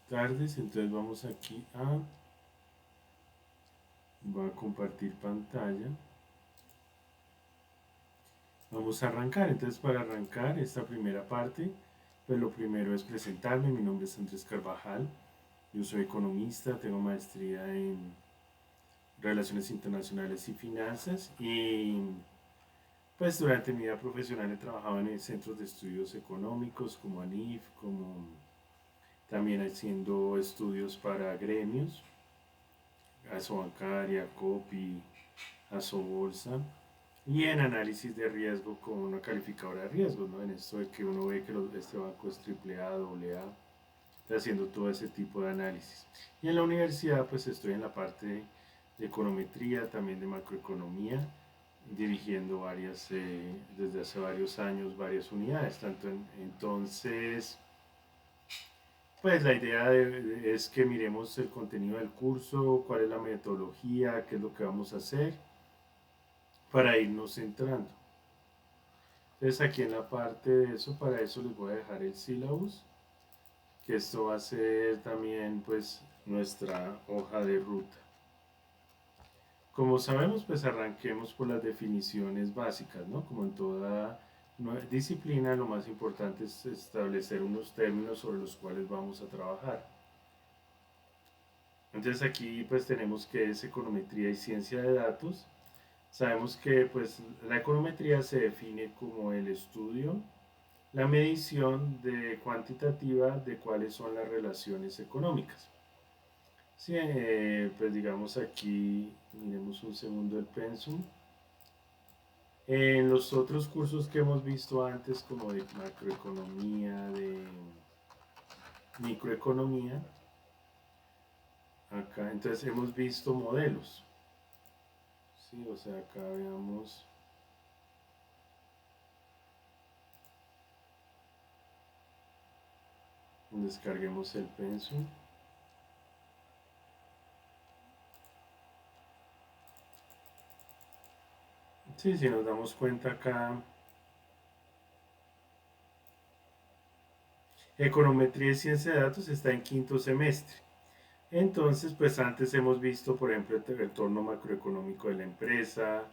tardes. Entonces vamos aquí a, voy a compartir pantalla. Vamos a arrancar. Entonces para arrancar esta primera parte, pues lo primero es presentarme. Mi nombre es Andrés Carvajal. Yo soy economista, tengo maestría en Relaciones Internacionales y Finanzas y pues durante mi vida profesional he trabajado en centros de estudios económicos como ANIF, como también haciendo estudios para gremios, Asobancaria, COPI, Asobolsa, y en análisis de riesgo con una calificadora de riesgo, ¿no? En esto de que uno ve que este banco es AAA, AA, haciendo todo ese tipo de análisis. Y en la universidad pues estoy en la parte de econometría, también de macroeconomía, dirigiendo desde hace varios años, varias unidades. Entonces, pues la idea es que miremos el contenido del curso, cuál es la metodología, qué es lo que vamos a hacer, para irnos centrando. Entonces aquí en la parte de eso, para eso les voy a dejar el syllabus, que esto va a ser también pues nuestra hoja de ruta. Como sabemos, pues arranquemos por las definiciones básicas, ¿no? Como en toda disciplina, lo más importante es establecer unos términos sobre los cuales vamos a trabajar. Entonces aquí pues tenemos que es econometría y ciencia de datos. Sabemos que pues la econometría se define como el estudio, la medición cuantitativa de cuáles son las relaciones económicas. Sí, pues digamos aquí, miremos un segundo el pensum. En los otros cursos que hemos visto antes, como de macroeconomía, de microeconomía, acá entonces hemos visto modelos. Sí, o sea, acá veamos, descarguemos el pensum. Sí, si nos damos cuenta acá, econometría y ciencia de datos está en quinto semestre. Entonces, pues antes hemos visto, por ejemplo, el retorno macroeconómico de la empresa,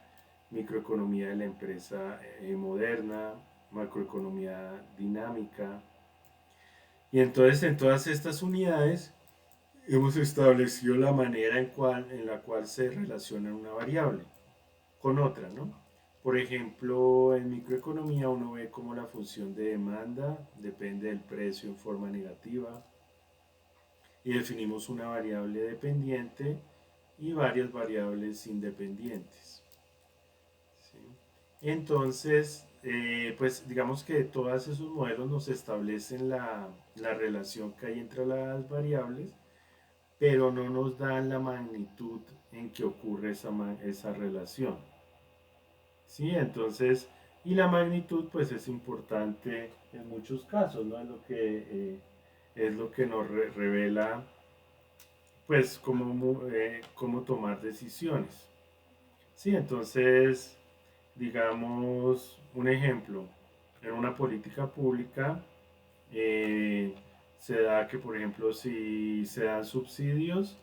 microeconomía de la empresa moderna, macroeconomía dinámica. Y entonces en todas estas unidades hemos establecido la manera en la cual se relaciona una variable con otra, ¿no? Por ejemplo, en microeconomía uno ve cómo la función de demanda depende del precio en forma negativa y definimos una variable dependiente y varias variables independientes. ¿Sí? Entonces, pues digamos que todos esos modelos nos establecen la relación que hay entre las variables, pero no nos dan la magnitud en que ocurre esa relación. ¿Sí? Entonces, y la magnitud pues es importante en muchos casos, ¿no? Es lo que nos revela pues cómo tomar decisiones. Sí, entonces, digamos un ejemplo, en una política pública eh, se da que, por ejemplo, si se dan subsidios,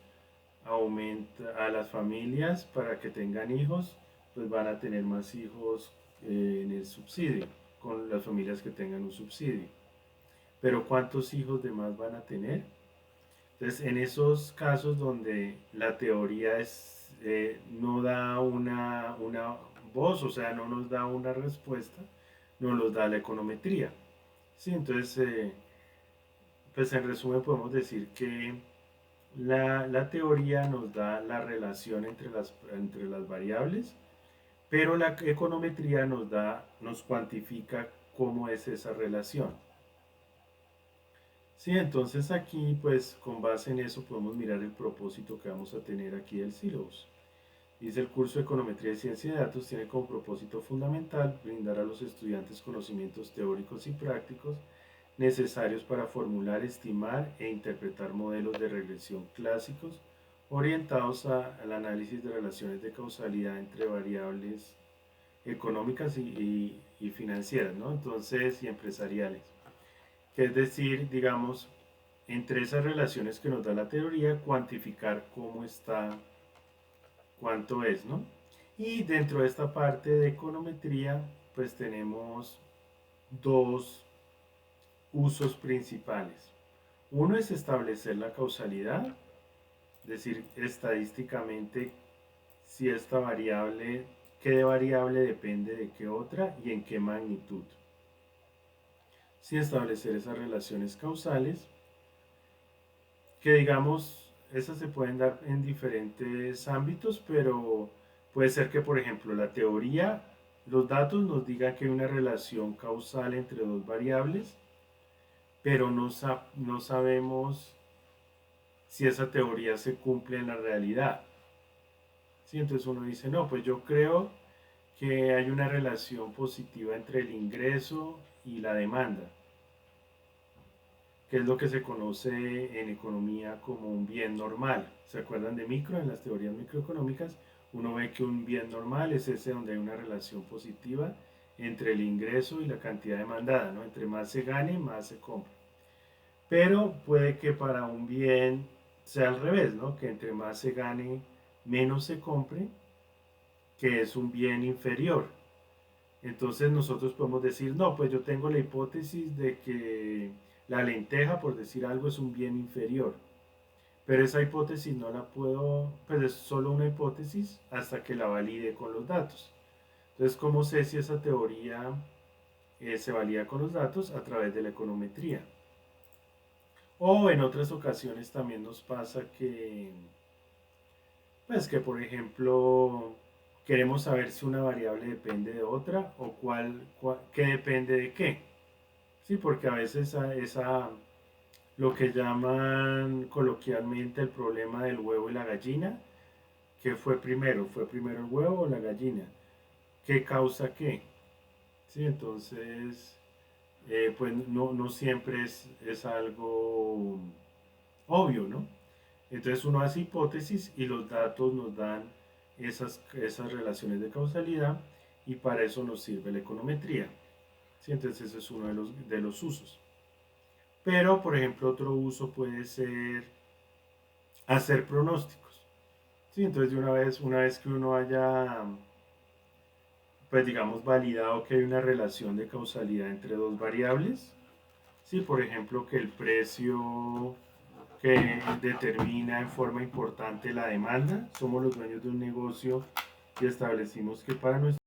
aumenta a las familias para que tengan hijos, pues van a tener más hijos en el subsidio, con las familias que tengan un subsidio. Pero ¿cuántos hijos de más van a tener? Entonces, en esos casos donde la teoría no da una voz, o sea, no nos da una respuesta, nos los da la econometría. Sí, entonces, pues en resumen podemos decir que la teoría nos da la relación entre las variables, pero la econometría nos cuantifica cómo es esa relación. Sí, entonces aquí pues con base en eso podemos mirar el propósito que vamos a tener aquí del syllabus. Dice el curso de Econometría y Ciencia de Datos tiene como propósito fundamental brindar a los estudiantes conocimientos teóricos y prácticos necesarios para formular, estimar e interpretar modelos de regresión clásicos orientados al análisis de relaciones de causalidad entre variables económicas y financieras, ¿no? Entonces, y empresariales. Que es decir, digamos, entre esas relaciones que nos da la teoría, cuantificar cómo está, cuánto es, ¿no? Y dentro de esta parte de econometría, pues tenemos dos usos principales. Uno es establecer la causalidad, es decir, estadísticamente si esta variable, qué variable depende de qué otra y en qué magnitud. Si establecer esas relaciones causales, que digamos, esas se pueden dar en diferentes ámbitos, pero puede ser que, por ejemplo, la teoría, los datos nos digan que hay una relación causal entre dos variables, pero no sabemos si esa teoría se cumple en la realidad. ¿Sí? Entonces uno dice, no, pues yo creo que hay una relación positiva entre el ingreso y la demanda, que es lo que se conoce en economía como un bien normal. ¿Se acuerdan de micro? En las teorías microeconómicas, uno ve que un bien normal es ese donde hay una relación positiva entre el ingreso y la cantidad demandada, ¿no? Entre más se gane, más se compra. Pero puede que para un bien sea al revés, ¿no? Que entre más se gane, menos se compre, que es un bien inferior. Entonces nosotros podemos decir, no, pues yo tengo la hipótesis de que la lenteja, por decir algo, es un bien inferior. Pero esa hipótesis no la puedo, pues es solo una hipótesis hasta que la valide con los datos. Entonces, ¿cómo sé si esa teoría se valida con los datos? A través de la econometría. O en otras ocasiones también nos pasa que, pues que por ejemplo, queremos saber si una variable depende de otra o qué depende de qué. Sí, porque a veces lo que llaman coloquialmente el problema del huevo y la gallina, ¿qué fue primero? ¿Fue primero el huevo o la gallina? ¿Qué causa qué? Sí, entonces, pues no siempre es algo obvio, ¿no? Entonces uno hace hipótesis y los datos nos dan esas relaciones de causalidad y para eso nos sirve la econometría. ¿Sí? Entonces ese es uno de los usos. Pero, por ejemplo, otro uso puede ser hacer pronósticos. ¿Sí? Entonces, una vez que uno haya, pues digamos, validado que hay una relación de causalidad entre dos variables, ¿sí? Por ejemplo, que el precio que determina en forma importante la demanda, somos los dueños de un negocio y establecimos que para nuestro